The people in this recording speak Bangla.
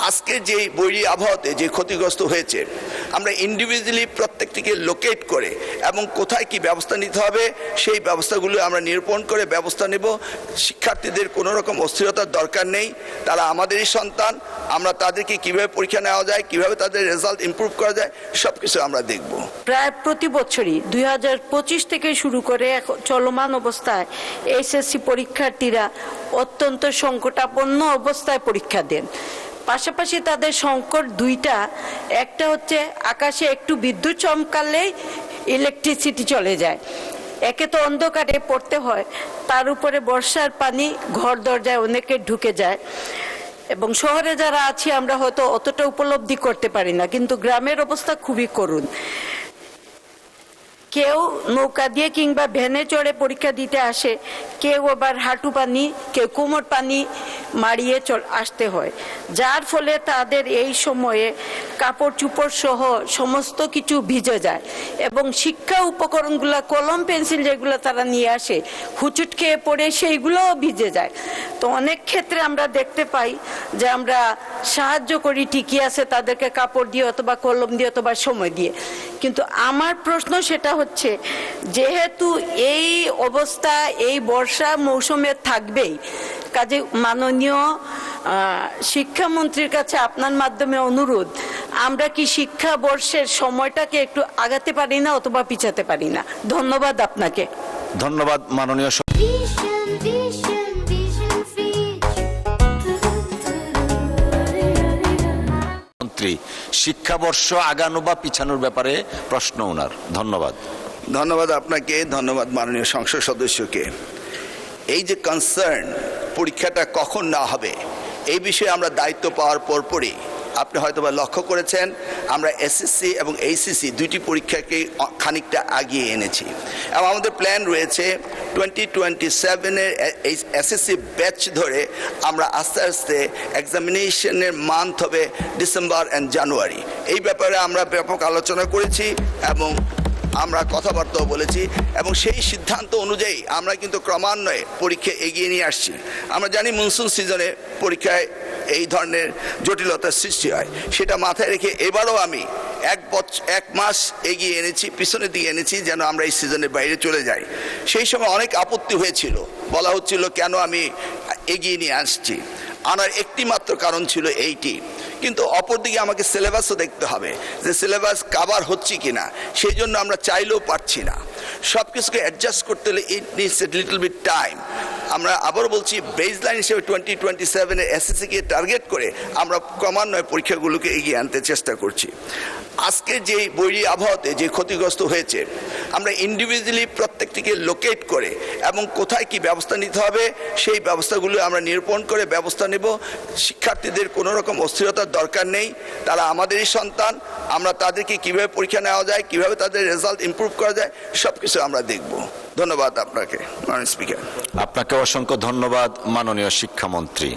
আজকে যে বৈরী আবহাওয়াতে যে ক্ষতিগ্রস্ত হয়েছে, আমরা ইন্ডিভিজুয়ালি প্রত্যেকটিকে লোকেট করে এবং কোথায় কি ব্যবস্থা নিতে হবে সেই ব্যবস্থাগুলো আমরা নিরূপণ করে ব্যবস্থা নেব। শিক্ষার্থীদের কোনো রকম অস্থিরতার দরকার নেই, তারা আমাদেরই সন্তান। আমরা তাদেরকে কিভাবে পরীক্ষা নেওয়া যায়, কিভাবে তাদের রেজাল্ট ইমপ্রুভ করা যায়, সব কিছু আমরা দেখব। প্রায় প্রতি বছরই 2025 থেকে শুরু করে চলমান অবস্থায় এইচএসসি পরীক্ষার্থীরা অত্যন্ত সংকটাপন্ন অবস্থায় পরীক্ষা দেন। পাশাপাশি তাদের সংকট দুইটা, একটা হচ্ছে আকাশে একটু বিদ্যুৎ চমকালেই ইলেকট্রিসিটি চলে যায়, একে তো অন্ধকারে পড়তে হয়, তার উপরে বর্ষার পানি ঘর দরজায় অনেকে ঢুকে যায়। এবং শহরে যারা আছি আমরা হয়তো অতটা উপলব্ধি করতে পারি না, কিন্তু গ্রামের অবস্থা খুবই করুণ। কেউ নৌকা দিয়ে কিংবা ভ্যানে চড়ে পরীক্ষা দিতে আসে, কেউ আবার হাঁটু পানি, কেউ কোমর পানি মারিয়ে আসতে হয়, যার ফলে তাদের এই সময়ে কাপড় চুপড় সহ সমস্ত কিছু ভিজে যায় এবং শিক্ষা উপকরণগুলো, কলম পেন্সিল যেগুলো তারা নিয়ে আসে, হুচুট খেয়ে পড়ে সেইগুলোও ভিজে যায়। তো অনেক ক্ষেত্রে আমরা দেখতে পাই যে আমরা সাহায্য করি ঠিকই আছে তাদেরকে কাপড় দিয়ে অথবা কলম দিয়ে অথবা সময় দিয়ে, কিন্তু আমার প্রশ্ন সেটা হচ্ছে, যেহেতু এই অবস্থা এই বর্ষা মৌসুমে থাকবেই, কাজে মাননীয় শিক্ষামন্ত্রীর কাছে আপনার মাধ্যমে অনুরোধ, আমরা কি শিক্ষাবর্ষের সময়টাকে একটু আগাতে পারি না অথবা পিছাতে পারি না? ধন্যবাদ আপনাকে। ধন্যবাদ মাননীয় মন্ত্রী। শিক্ষাবর্ষ আগানো বা পিছানোর ব্যাপারে প্রশ্ন ওনার। ধন্যবাদ। ধন্যবাদ আপনাকে, ধন্যবাদ মাননীয় সংসদ সদস্যকে। এই যে কনসার্ন পরীক্ষাটা কখন না হবে এই বিষয়ে আমরা দায়িত্ব পাওয়ার পরপরই আপনি হয়তোবা লক্ষ্য করেছেন, আমরা এসএসসি এবং এইচএসসি দুইটি পরীক্ষাকে খানিকটা আগিয়ে এনেছি এবং আমাদের প্ল্যান রয়েছে 2027-এর এসএসসি ব্যাচ ধরে আমরা আস্তে আস্তে এক্সামিনেশনের মান্থ হবে ডিসেম্বর অ্যান্ড জানুয়ারি। এই ব্যাপারে আমরা ব্যাপক আলোচনা করেছি এবং আমরা কথাবার্তাও বলেছি এবং সেই সিদ্ধান্ত অনুযায়ী আমরা কিন্তু ক্রমান্বয়ে পরীক্ষা এগিয়ে নিয়ে আসছি। আমরা জানি মনসুন সিজনে পরীক্ষায় এই ধরনের জটিলতার সৃষ্টি হয়, সেটা মাথায় রেখে এবারও আমি এক মাস এগিয়ে এনেছি, পিছনের দিকে এনেছি, যেন আমরা এই সিজনের বাইরে চলে যাই। সেই সময় অনেক আপত্তি হয়েছিল, বলা হচ্ছিল কেন আমি এগিয়ে নিয়ে আসছি। আনার একটি মাত্র কারণ ছিল এইটি, কিন্তু অপরদিকে আমাকে সিলেবাসও দেখতে হবে যে সিলেবাস কাভার হচ্ছে কিনা, সেই জন্য আমরা চাইলেও পারছি না। সব কিছুকে অ্যাডজাস্ট করতে হলে it needs a little bit time. আমরা আবারও বলছি, বেসলাইন হিসেবে 2027-এর এসএসসিকে টার্গেট করে আমরা ক্রমান্বয়ে পরীক্ষাগুলোকে এগিয়ে আনতে চেষ্টা করছি। আজকে যে বৈরী আবহাওয়াতে যে ক্ষতিগ্রস্ত হয়েছে, আমরা ইন্ডিভিজুয়ালি প্রত্যেকটিকে লোকেট করে এবং কোথায় কি ব্যবস্থা নিতে হবে সেই ব্যবস্থাগুলো আমরা নিরূপণ করে ব্যবস্থা নেব। শিক্ষার্থীদের কোনো রকম অস্থিরতার দরকার নেই, তারা আমাদেরই সন্তান। আমরা তাদেরকে কিভাবে পরীক্ষা নেওয়া যায়, কিভাবে তাদের রেজাল্ট ইমপ্রুভ করা যায়, সব কিছু আমরা দেখব। ধন্যবাদ আপনাকে মাননীয় স্পিকার। আপনাকে অসংখ্য ধন্যবাদ মাননীয় শিক্ষামন্ত্রী।